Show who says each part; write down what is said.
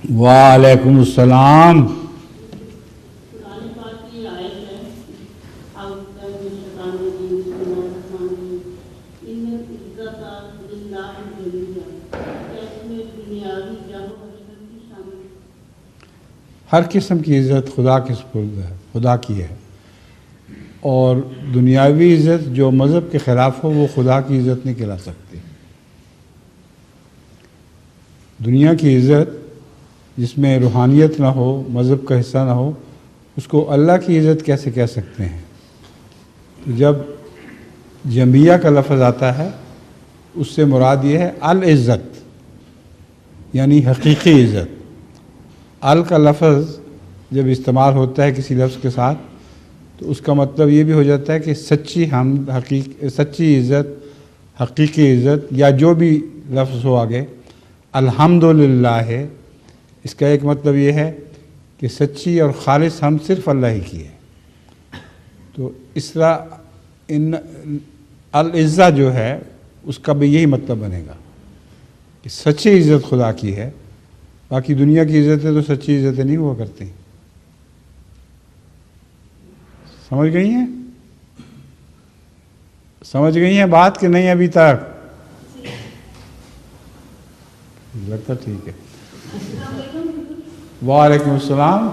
Speaker 1: وعلیکم السلام۔
Speaker 2: قرآن پاک کی آیت ہے اعوذ باللہ من الشیطان الرجیم بسم اللہ الرحمن الرحیم ان العزت للہ جمیعا، کیا اس میں دنیاوی جاہ و عزت بھی شامل ہے؟
Speaker 1: ہر قسم کی عزت خدا کے سپرد ہے، خدا کی ہے، اور دنیاوی عزت جو مذہب کے خلاف ہو وہ خدا کی عزت نہیں کہلا سکتی۔ دنیا کی عزت جس میں روحانیت نہ ہو، مذہب کا حصہ نہ ہو، اس کو اللہ کی عزت کیسے کہہ سکتے ہیں؟ تو جب جمعیہ کا لفظ آتا ہے اس سے مراد یہ ہے العزت، یعنی حقیقی عزت۔ ال کا لفظ جب استعمال ہوتا ہے کسی لفظ کے ساتھ تو اس کا مطلب یہ بھی ہو جاتا ہے کہ سچی سچی عزت، حقیقی عزت، یا جو بھی لفظ ہو آگے الحمدللہ ہے، اس کا ایک مطلب یہ ہے کہ سچی اور خالص ہم صرف اللہ ہی کی ہے۔ تو اس طرح ان العزہ جو ہے اس کا بھی یہی مطلب بنے گا کہ سچی عزت خدا کی ہے، باقی دنیا کی عزتیں تو سچی عزتیں نہیں ہوا کرتی۔ سمجھ گئی ہیں؟ سمجھ گئی ہیں بات کہ نہیں ابھی تک؟ لگتا ٹھیک ہے۔ وعلیکم السلام۔